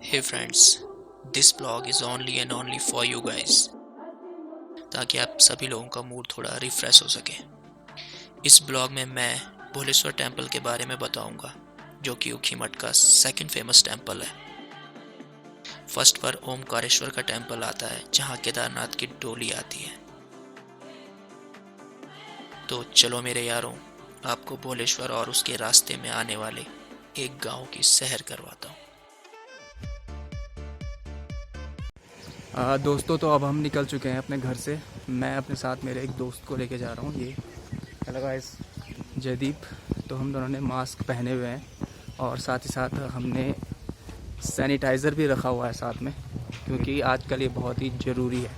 Hey friends, this blog is only and only for you guys ताकि आप सभी लोगों का मूड थोड़ा रिफ्रेश हो सके। इस ब्लॉग में मैं भोलेश्वर टेम्पल के बारे में बताऊंगा जो कि ऊखीमठ का सेकंड फेमस टेम्पल है। फर्स्ट पर ओमकारेश्वर का टेम्पल आता है जहां केदारनाथ की डोली आती है। तो चलो मेरे यारों, आपको भोलेश्वर और उसके रास्ते में आने वाले एक गांव की सैर करवाता हूँ। दोस्तों, तो अब हम निकल चुके हैं अपने घर से। मैं अपने साथ मेरे एक दोस्त को लेके जा रहा हूँ। ये हेलो गाइस, जयदीप। तो हम दोनों ने मास्क पहने हुए हैं और साथ ही साथ हमने सैनिटाइज़र भी रखा हुआ है साथ में, क्योंकि आजकल ये बहुत ही ज़रूरी है।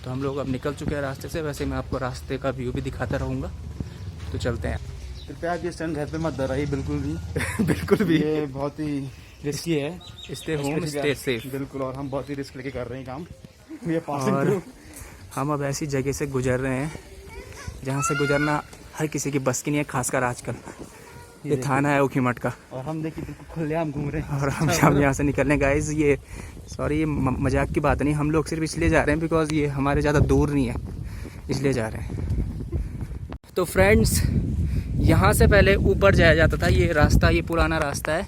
तो हम लोग अब निकल चुके हैं रास्ते से। वैसे मैं आपको रास्ते का व्यू भी दिखाता रहूँगा, तो चलते हैं। कृपया आप ये स्टैंड घर पे मत दोहराइए, बिल्कुल भी। बिल्कुल भी ये बहुत ही रिस्की है। Stay home stay safe. बिल्कुल, और हम बहुत ही रिस्क लेके कर रहे हैं काम। ये और हम अब ऐसी जगह से गुजर रहे हैं जहाँ से गुजरना हर किसी की बस की नहीं है, खासकर आजकल। ये थाना है ऊखीमठ का, और हम देखिए बिल्कुल खुलेआम घूम रहे हैं। और हम यहाँ से निकलने गाइस, ये सॉरी, ये मजाक की बात नहीं। हम लोग सिर्फ इसलिए जा रहे हैं बिकॉज ये हमारे ज़्यादा दूर नहीं है, इसलिए जा रहे हैं। तो फ्रेंड्स, यहाँ से पहले ऊपर जाया जाता था। ये रास्ता, ये पुराना रास्ता है,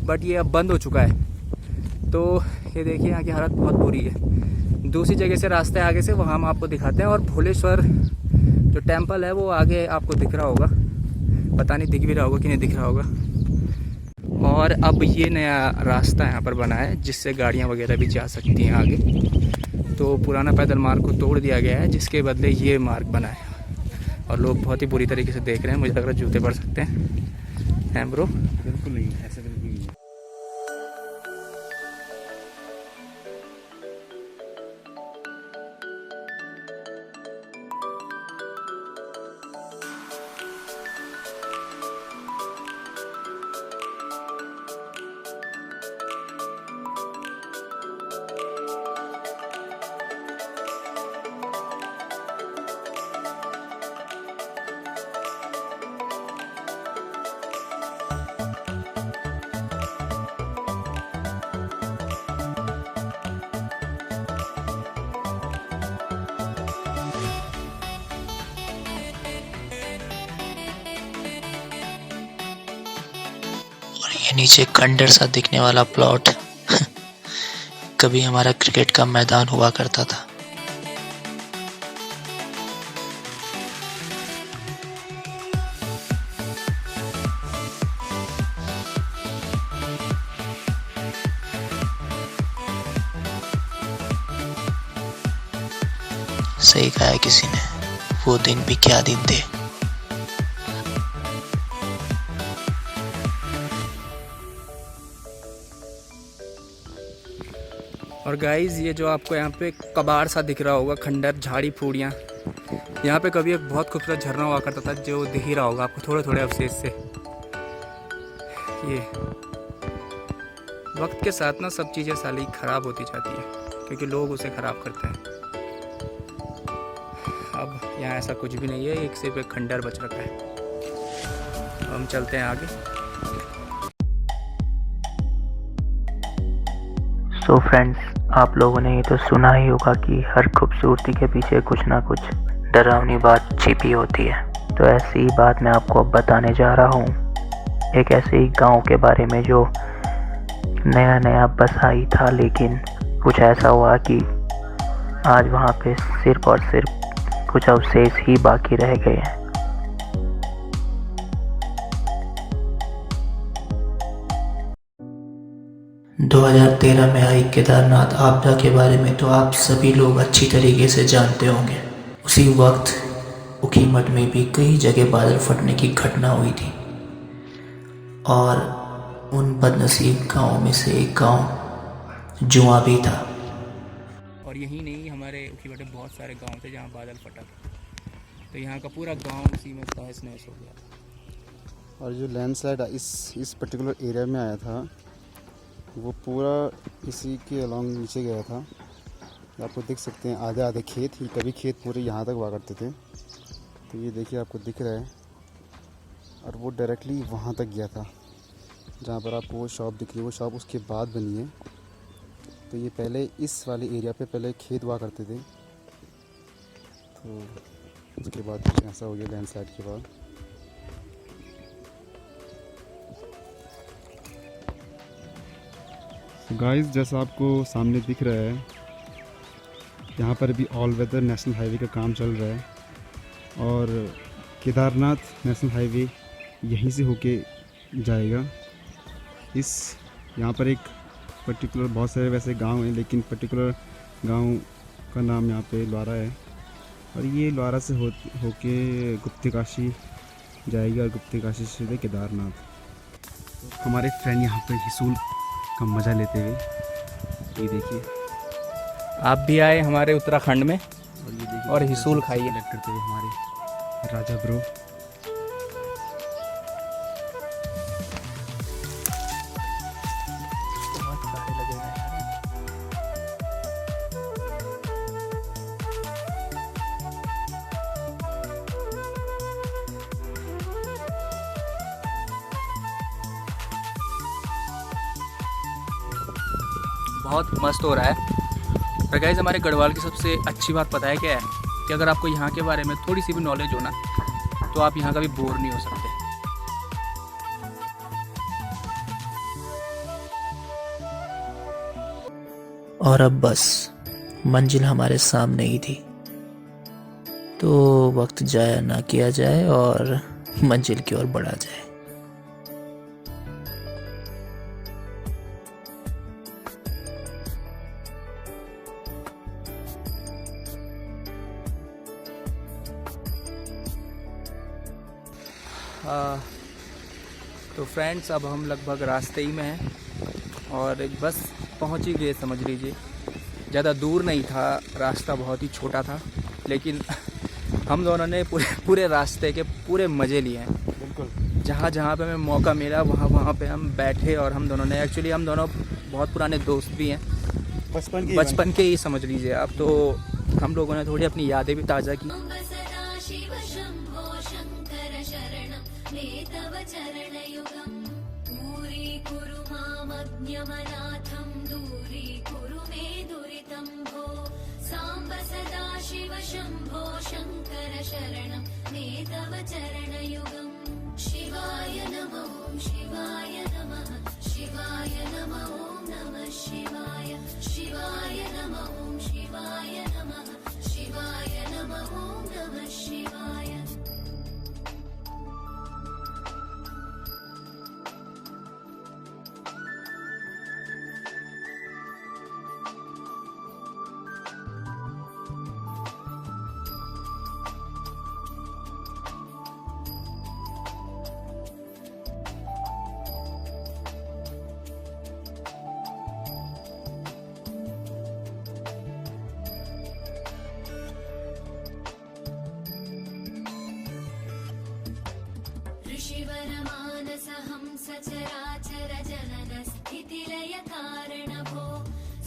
बट ये अब बंद हो चुका है। तो ये देखिए, यहाँ की हालत बहुत बुरी है। दूसरी जगह से रास्ते आगे से, वहाँ हम आपको दिखाते हैं। और भोलेश्वर जो टेम्पल है वो आगे आपको दिख रहा होगा, पता नहीं दिख भी रहा होगा कि नहीं दिख रहा होगा। और अब ये नया रास्ता यहाँ पर बना है जिससे गाड़ियाँ वगैरह भी जा सकती हैं आगे। तो पुराना पैदल मार्ग को तोड़ दिया गया है, जिसके बदले ये मार्ग बना है। और लोग बहुत ही बुरी तरीके से देख रहे हैं, मुझे लग रहा है जूते पड़ सकते हैं ब्रो। बिल्कुल नहीं, ऐसे बिल्कुल नहीं है। और ये नीचे खंडर सा दिखने वाला प्लॉट कभी हमारा क्रिकेट का मैदान हुआ करता था। सही कहा है किसी ने, वो दिन भी क्या दिन थे। और गाइस, ये जो आपको यहाँ पे कबाड़ सा दिख रहा होगा, खंडर, झाड़ी फूड़ियाँ, यहाँ पे कभी एक बहुत खूबसूरत झरना हुआ करता था जो दिख ही रहा होगा आपको थोड़े थोड़े अवशेष से। ये वक्त के साथ ना सब चीज़ें साली ख़राब होती जाती है, क्योंकि लोग उसे ख़राब करते हैं। अब यहाँ ऐसा कुछ भी नहीं है, एक सिर्फ एक खंडर बच रखा है। हम चलते हैं आगे। सो फ्रेंड्स, आप लोगों ने ये तो सुना ही होगा कि हर खूबसूरती के पीछे कुछ ना कुछ डरावनी बात छिपी होती है। तो ऐसी ही बात मैं आपको अब बताने जा रहा हूँ, एक ऐसे ही गांव के बारे में जो नया नया बसा ही था, लेकिन कुछ ऐसा हुआ कि आज वहाँ पे सिर्फ और सिर्फ कुछ अवशेष ही बाकी रह गए हैं। दो 2013 में आई केदारनाथ आपदा के बारे में तो आप सभी लोग अच्छी तरीके से जानते होंगे। उसी वक्त ऊखीमठ में भी कई जगह बादल फटने की घटना हुई थी, और उन बदनसीब गाँव में से एक गांव जुआ भी था। और यही नहीं, हमारे ऊखीमठ में बहुत सारे गांव थे जहां बादल फटा था, तो यहाँ का पूरा गांव उसी में तहस नहस हो गया था। और जो लैंडस्लाइड इस पर्टिकुलर एरिया में आया था, वो पूरा इसी के अलॉन्ग नीचे गया था। आपको देख सकते हैं आधे आधे खेत ही, कभी खेत पूरे यहाँ तक हुआ करते थे। तो ये देखिए, आपको दिख रहा है। और वो डायरेक्टली वहाँ तक गया था जहाँ पर आपको वो शॉप दिख रही है। वो शॉप उसके बाद बनी है। तो ये पहले इस वाले एरिया पे पहले खेत हुआ करते थे, तो उसके बाद कुछ ऐसा हो गया लैंडस्लाइड के बाद। गाइस जैसा आपको सामने दिख रहा है, यहाँ पर भी ऑल वेदर नेशनल हाईवे का काम चल रहा है और केदारनाथ नेशनल हाईवे यहीं से होके जाएगा। यहाँ पर एक पर्टिकुलर, बहुत सारे वैसे गांव हैं, लेकिन पर्टिकुलर गांव का नाम यहाँ पे लवारा है और ये लवारा से होके गुप्तकाशी जाएगी और गुप्तकाशी से सीधे केदारनाथ। हमारे फ्रेंड यहाँ पर हिसूल का मज़ा लेते हुए, ये देखिए, आप भी आए हमारे उत्तराखंड में और ये देखिए और हिसूल खाइए। सेलेक्ट करते हुए हमारे राजा ब्रो। बहुत मस्त हो रहा है। और गाइस हमारे गढ़वाल की सबसे अच्छी बात पता है क्या है, कि अगर आपको यहाँ के बारे में थोड़ी सी भी नॉलेज हो ना, तो आप यहाँ कभी बोर नहीं हो सकते। और अब बस मंजिल हमारे सामने ही थी, तो वक्त जाया ना किया जाए और मंजिल की ओर बढ़ा जाए। तो फ्रेंड्स अब हम लगभग रास्ते ही में हैं और बस पहुंच ही गए समझ लीजिए। ज़्यादा दूर नहीं था, रास्ता बहुत ही छोटा था, लेकिन हम दोनों ने पूरे रास्ते के पूरे मज़े लिए हैं। बिल्कुल, जहाँ पे हमें मौका मिला वहाँ पे हम बैठे और हम दोनों ने, एक्चुअली हम दोनों बहुत पुराने दोस्त भी हैं, बचपन के ही समझ लीजिए आप। तो हम लोगों ने थोड़ी अपनी यादें भी ताज़ा की। शिवाय नमः शिवाय नमः शिवाय नमः ओम नमः शिवाय शिवाय नमः ओम शिवाय नमः शिवाय नमः ओम नमः शिवाय। ऋषिवरमानसहं सचराचर जनन स्थितिलय कारणभो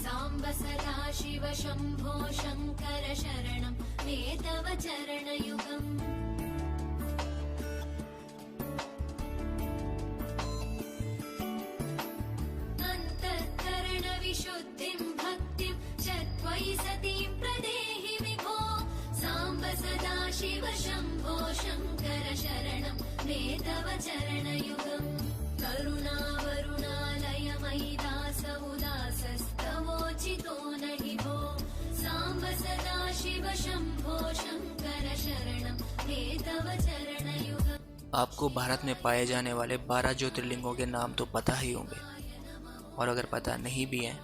साम्ब सदा शिव शम्भो शङ्कर शरणं मे तव चरणयुगम्। अन्तःकरणविशुद्धिं भक्तिं च त्वयि सतीं प्रदेहि विभो साम्ब सदा शिव शम्भो शङ्कर शरणं मे तव चरणयुगम्। करुणावरुणालय मयि दास उदासस्तवोचितो नहि भो साम्ब सदा शिव शम्भो शङ्कर शरणं मे तव चरणयुगम्। आपको भारत में पाए जाने वाले 12 ज्योतिर्लिंगों के नाम तो पता ही होंगे, और अगर पता नहीं भी हैं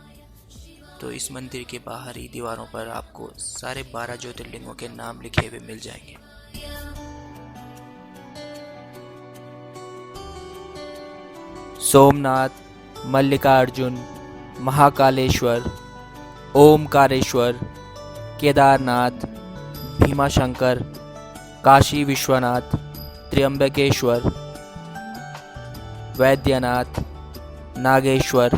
तो इस मंदिर के बाहरी दीवारों पर आपको सारे 12 ज्योतिर्लिंगों के नाम लिखे हुए मिल जाएंगे। सोमनाथ, मल्लिकार्जुन, महाकालेश्वर, ओमकारेश्वर, केदारनाथ, भीमाशंकर, काशी विश्वनाथ, त्र्यंबकेश्वर, वैद्यनाथ, नागेश्वर,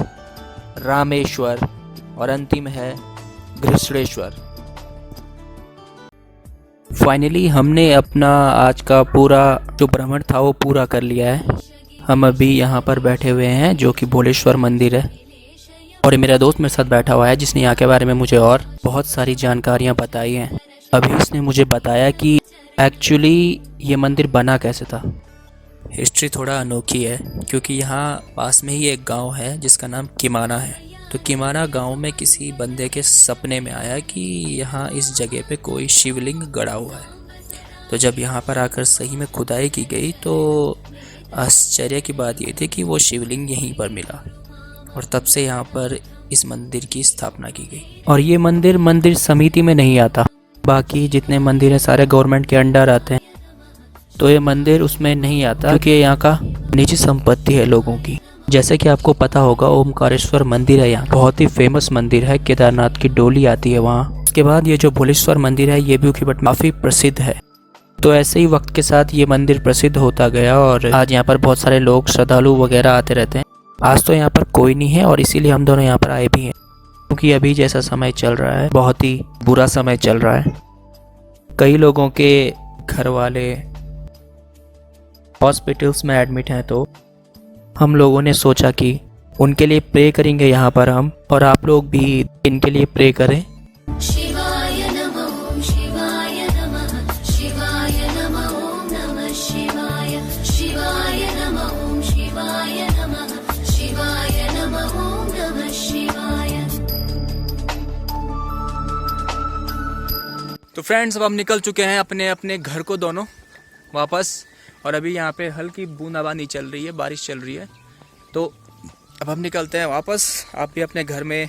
रामेश्वर और अंतिम है घृष्णेश्वर। फाइनली हमने अपना आज का पूरा जो भ्रमण था वो पूरा कर लिया है। हम अभी यहाँ पर बैठे हुए हैं जो कि भोलेश्वर मंदिर है। और मेरा दोस्त मेरे साथ बैठा हुआ है जिसने यहाँ के बारे में मुझे और बहुत सारी जानकारियाँ बताई हैं। अभी उसने मुझे बताया कि एक्चुअली ये मंदिर बना कैसे था। हिस्ट्री थोड़ा अनोखी है क्योंकि यहाँ पास में ही एक गांव है जिसका नाम किमाना है। तो किमाना गांव में किसी बंदे के सपने में आया कि यहाँ इस जगह पे कोई शिवलिंग गड़ा हुआ है। तो जब यहाँ पर आकर सही में खुदाई की गई तो आश्चर्य की बात ये थी कि वो शिवलिंग यहीं पर मिला और तब से यहाँ पर इस मंदिर की स्थापना की गई। और ये मंदिर समिति में नहीं आता, बाकी जितने मंदिर हैं सारे गवर्नमेंट के अंडर आते हैं, तो ये मंदिर उसमें नहीं आता क्योंकि यहाँ का निजी संपत्ति है लोगों की। जैसे कि आपको पता होगा ओमकारेश्वर मंदिर है, यहाँ बहुत ही फेमस मंदिर है, केदारनाथ की डोली आती है वहाँ। उसके बाद ये जो भोलेश्वर मंदिर है ये भी बट काफ़ी प्रसिद्ध है। तो ऐसे ही वक्त के साथ ये मंदिर प्रसिद्ध होता गया और आज यहाँ पर बहुत सारे लोग श्रद्धालु वगैरह आते रहते हैं। आज तो यहाँ पर कोई नहीं है और इसीलिए हम दोनों यहाँ पर आए भी हैं क्योंकि अभी जैसा समय चल रहा है बहुत ही बुरा समय चल रहा है। कई लोगों के घर वाले हॉस्पिटल्स में एडमिट हैं, तो हम लोगों ने सोचा कि उनके लिए प्रे करेंगे यहाँ पर हम, और आप लोग भी इनके लिए प्रे करें। शिवाय नमः शिवाय नमः शिवाय नमः ओम नमः शिवाय शिवाय नमः ओम शिवाय नमः शिवाय नमः ओम नमः शिवाय। तो फ्रेंड्स अब हम निकल चुके हैं अपने अपने घर को दोनों वापस, और अभी यहाँ पे हल्की बूंदाबांदी चल रही है, बारिश चल रही है। तो अब हम निकलते हैं वापस। आप भी अपने घर में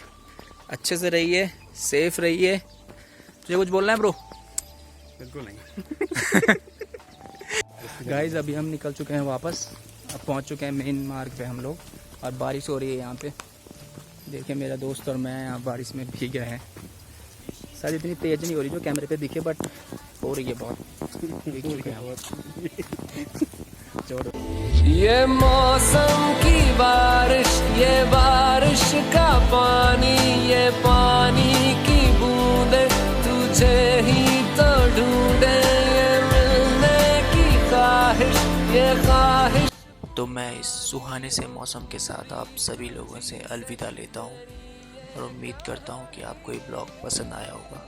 अच्छे से रहिए, सेफ रहिए। तुझे कुछ बोलना है ब्रो? बिल्कुल नहीं। गाइस अभी हम निकल चुके हैं वापस, अब पहुँच चुके हैं मेन मार्ग पे हम लोग, और बारिश हो रही है यहाँ पे। देखिए मेरा दोस्त और मैं यहाँ बारिश में भीग गए हैं। शायद इतनी तेज नहीं हो रही जो कैमरे पे दिखे, बट हो रही है बहुत। भीग चुके हैं ये मौसम की बारिश, ये बारिश का पानी, ये पानी की बूंदे तुझे ही तो ढूंढे, ये मिलने की ख्वाहिश, ये ख्वाहिश। तो मैं इस सुहाने से मौसम के साथ आप सभी लोगों से अलविदा लेता हूँ और उम्मीद करता हूँ कि आपको ये ब्लॉग पसंद आया होगा।